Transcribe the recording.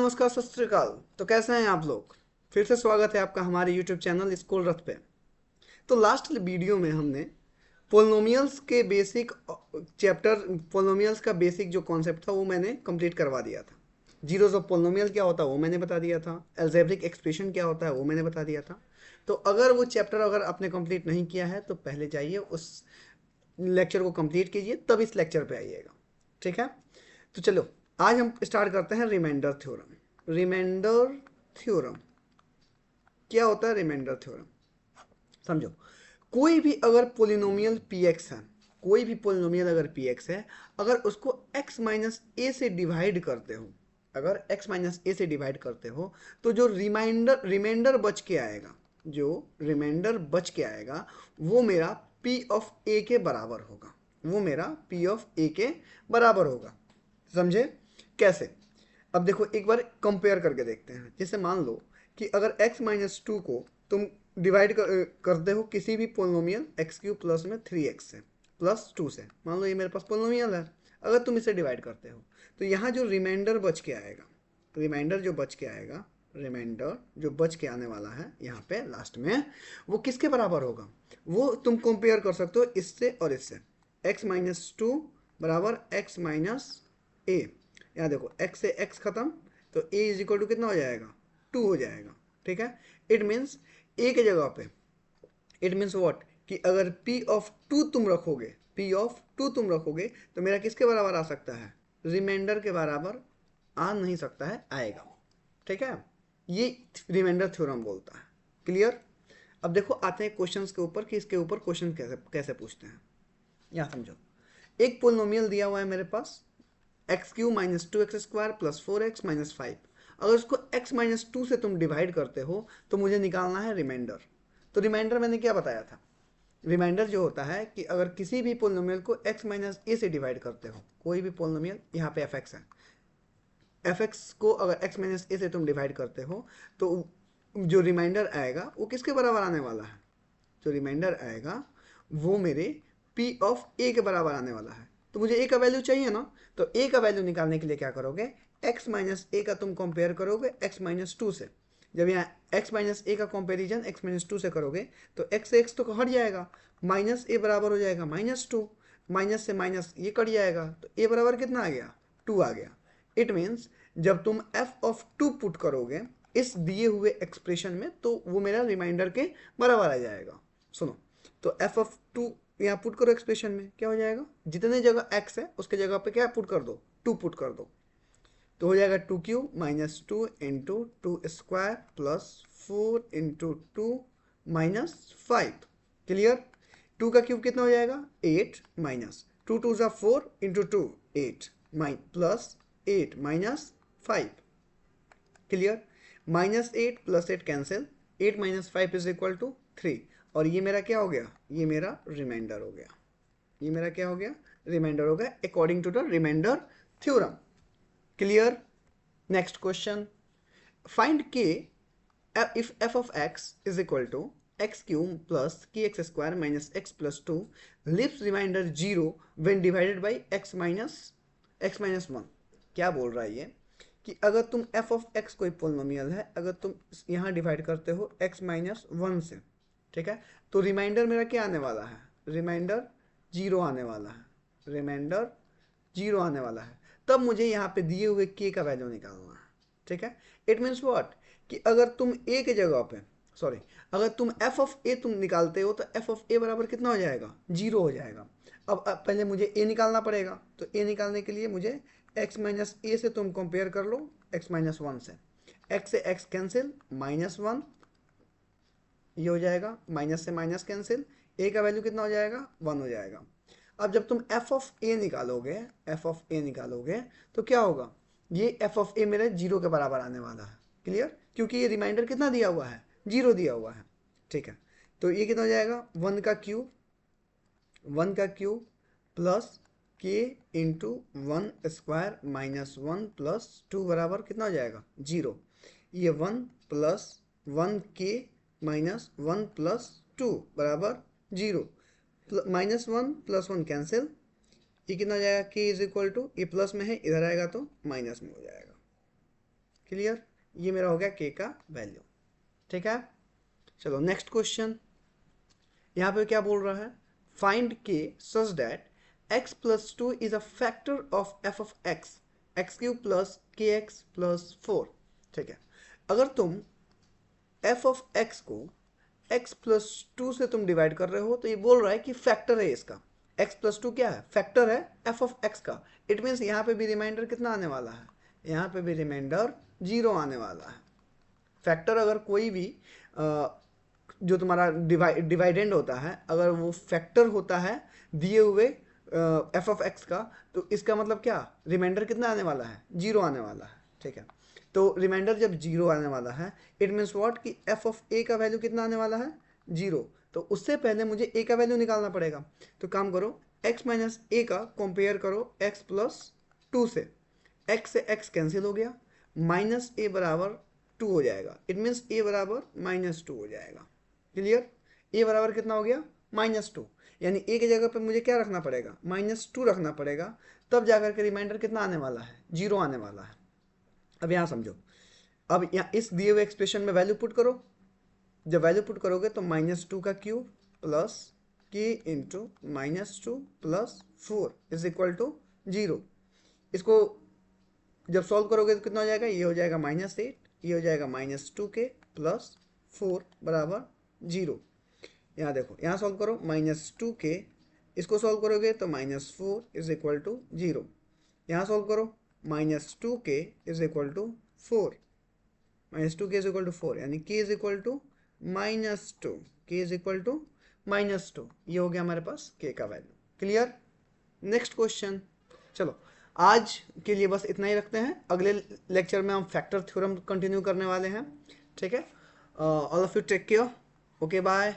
नमस्कार, सत श्री अकाल। तो कैसे हैं आप लोग? फिर से स्वागत है आपका हमारे यूट्यूब चैनल स्कूल रथ पे। तो लास्ट वीडियो में हमने पोलिनोमियल्स के बेसिक चैप्टर, पोलिनोमियल्स का बेसिक जो कॉन्सेप्ट था वो मैंने कंप्लीट करवा दिया था। जीरोज ऑफ पोलिनोमियल क्या होता है वो मैंने बता दिया था। एल्जेब्रिक एक्सप्रेशन क्या होता है वो मैंने बता दिया था। तो अगर वो चैप्टर अगर आपने कंप्लीट नहीं किया है तो पहले जाइए उस लेक्चर को कंप्लीट कीजिए, तब इस लेक्चर पे आइएगा। ठीक है, तो चलो आज हम स्टार्ट करते हैं रिमाइंडर थ्योरम। रिमाइंडर थ्योरम क्या होता है? रिमाइंडर थ्योरम समझो। कोई भी अगर पोलिनोमियल पी एक्स है, कोई भी पोलिनोमियल अगर पी एक्स है, अगर उसको x माइनस ए से डिवाइड करते हो, अगर x माइनस ए से डिवाइड करते हो तो जो रिमाइंडर बच के आएगा, जो रिमाइंडर बच के आएगा वो मेरा p ऑफ a के बराबर होगा। वो मेरा p ऑफ a के बराबर होगा। समझे कैसे? अब देखो एक बार कंपेयर करके देखते हैं। जैसे मान लो कि अगर x माइनस टू को तुम डिवाइड करते हो किसी भी पोलिनोमियल एक्स क्यूब प्लस में 3x से प्लस 2 से, मान लो ये मेरे पास पोलिनोमियल है, अगर तुम इसे डिवाइड करते हो तो यहाँ जो रिमाइंडर बच के आएगा, रिमाइंडर जो बच के आएगा, रिमाइंडर जो बच के आने वाला है यहाँ पे लास्ट में, वो किसके बराबर होगा? वो तुम कंपेयर कर सकते हो इससे और इससे। x माइनस टू बराबर x माइनस ए। यहाँ देखो x से x खत्म तो a इज इक्वल टू कितना हो जाएगा? 2 हो जाएगा। ठीक है, इट मीन्स a के जगह पे, इट मीन्स व्हाट, कि अगर p ऑफ टू तुम रखोगे, p ऑफ टू तुम रखोगे तो मेरा किसके बराबर आ सकता है? रिमाइंडर के बराबर आ नहीं सकता है, आएगा। ठीक है, ये रिमाइंडर थ्योरम बोलता है। क्लियर? अब देखो आते हैं क्वेश्चंस के ऊपर कि इसके ऊपर क्वेश्चन कैसे कैसे पूछते हैं। यहाँ समझो, एक पोलिनोमियल दिया हुआ है मेरे पास x cube minus two x square plus four x minus five. अगर उसको x माइनस टू से तुम डिवाइड करते हो तो मुझे निकालना है रिमाइंडर। तो रिमाइंडर मैंने क्या बताया था? रिमाइंडर जो होता है कि अगर किसी भी पोलिनोमियल को x माइनस ए से डिवाइड करते हो, कोई भी पोलिनोमियल, यहाँ पे एफ एक्स है, एफ एक्स को अगर x माइनस ए से तुम डिवाइड करते हो तो जो रिमाइंडर आएगा वो किसके बराबर आने वाला है? जो रिमाइंडर आएगा वो मेरे p ऑफ a के बराबर आने वाला है। तो मुझे a का वैल्यू चाहिए ना, तो a का वैल्यू निकालने के लिए क्या करोगे? x माइनस ए का तुम कंपेयर करोगे x माइनस टू से। जब यहाँ x माइनस ए का कंपेरिजन x माइनस टू से करोगे तो x से x तो हट जाएगा, माइनस ए बराबर हो जाएगा माइनस टू, माइनस से माइनस ये कट जाएगा तो a बराबर कितना आ गया? 2 आ गया। इट मीन्स जब तुम f ऑफ टू पुट करोगे इस दिए हुए एक्सप्रेशन में तो वो मेरा रिमाइंडर के बराबर आ जाएगा। सुनो, तो एफ ऑफ टू यहाँ पुट करो एक्सप्रेशन में, क्या हो जाएगा? जितने जगह x है उसके जगह पे क्या पुट कर दो? 2 पुट कर दो, तो हो जाएगा 2 Q minus two into two square plus 4 into to minus 5। Clear? 2 का क्यूब कितना हो जाएगा? 8 माइनस टू टू ज़ा 4 into two 8 plus 8 minus 5। Clear? Minus 8 plus 8 cancel, 8 minus 5 is equal to 3। और ये मेरा क्या हो गया? ये मेरा रिमाइंडर हो गया। ये मेरा क्या हो गया? रिमाइंडर हो गया according to the reminder theorem. Clear? Next question, find k if f of x is equal to x cube plus kx square minus x plus 2 leaves remainder 0 when divided by x minus 1। क्या बोल रहा है ये कि अगर तुम f of x कोई polynomial है, अगर तुम यहाँ डिवाइड करते हो x माइनस वन से, ठीक है, तो रिमाइंडर मेरा क्या आने वाला है? रिमाइंडर 0 आने वाला है, रिमाइंडर 0 आने वाला है। तब मुझे यहाँ पे दिए हुए k का वैल्यू निकालना है। ठीक है, इट मीन्स व्हाट, कि अगर तुम a के जगह पे, सॉरी, अगर तुम f ऑफ a तुम निकालते हो तो f ऑफ a बराबर कितना हो जाएगा? 0 हो जाएगा। अब पहले मुझे a निकालना पड़ेगा, तो a निकालने के लिए मुझे x माइनस ए से तुम कंपेयर कर लो x माइनस वन से, x से x कैंसिल, माइनस वन ये हो जाएगा, माइनस से माइनस कैंसिल, a का वैल्यू कितना हो जाएगा? 1 हो जाएगा। अब जब तुम f ऑफ a निकालोगे, f ऑफ a निकालोगे तो क्या होगा? ये f ऑफ a मेरे 0 के बराबर आने वाला है। क्लियर? क्योंकि ये रिमाइंडर कितना दिया हुआ है? 0 दिया हुआ है। ठीक है, तो ये कितना हो जाएगा? 1 का क्यूब, 1 का क्यूब प्लस के into one square minus 1 plus 2 बराबर कितना हो जाएगा? 0। ये 1 प्लस 1 के माइनस 1 प्लस 2 बराबर 0, माइनस 1 प्लस 1 कैंसिल, ये कितना हो जाएगा? के इज इक्वल टू, ये प्लस में है इधर आएगा तो माइनस में हो जाएगा। क्लियर, ये मेरा हो गया k का वैल्यू। ठीक है, चलो नेक्स्ट क्वेश्चन। यहाँ पे क्या बोल रहा है, find k such that x plus 2 is a factor of f of x, x cube plus के एक्स प्लस 4। ठीक है, अगर तुम f ऑफ x को x प्लस 2 से तुम डिवाइड कर रहे हो तो ये बोल रहा है कि फैक्टर है इसका, x प्लस 2 क्या है, फैक्टर है f ऑफ x का। इट मीन्स यहाँ पे भी रिमाइंडर कितना आने वाला है, यहाँ पे भी रिमाइंडर 0 आने वाला है। फैक्टर अगर कोई भी जो तुम्हारा डिवाइडेंड होता है, अगर वो फैक्टर होता है दिए हुए एफ ऑफ एक्स का, तो इसका मतलब क्या, रिमाइंडर कितना आने वाला है, 0 आने वाला है। ठीक है, तो रिमाइंडर जब 0 आने वाला है, इट मीन्स व्हाट कि एफ ऑफ ए का वैल्यू कितना आने वाला है, 0। तो उससे पहले मुझे ए का वैल्यू निकालना पड़ेगा। तो काम करो, x माइनस ए का कंपेयर करो x प्लस 2 से, x से x कैंसिल हो गया, माइनस ए बराबर 2 हो जाएगा। इट मीन्स ए बराबर -2 हो जाएगा। क्लियर, ए बराबर कितना हो गया, -2, यानी ए की जगह पे मुझे क्या रखना पड़ेगा, -2 रखना पड़ेगा, तब जाकर के रिमाइंडर कितना आने वाला है, 0 आने वाला है। अब यहाँ समझो, अब यहाँ इस दिए हुए एक्सप्रेशन में वैल्यू पुट करो। जब वैल्यू पुट करोगे तो -2 का cube plus k into -2 plus 4 is equal to 0। इसको जब सॉल्व करोगे तो कितना हो जाएगा, ये हो जाएगा -8, ये हो जाएगा -2k प्लस 4 बराबर 0। यहाँ देखो, यहाँ सॉल्व करो, -2k, इसको सॉल्व करोगे तो -4 इज इक्वल टू 0। यहाँ सॉल्व करो, -2k is equal to 4, -2k is equal to 4, यानी k is equal to -2, k is equal to -2। ये हो गया हमारे पास k का वैल्यू। Clear, next question. चलो आज के लिए बस इतना ही रखते हैं, अगले लेक्चर में हम फैक्टर थ्योरम कंटिन्यू करने वाले हैं। ठीक है, all of you take care, okay bye.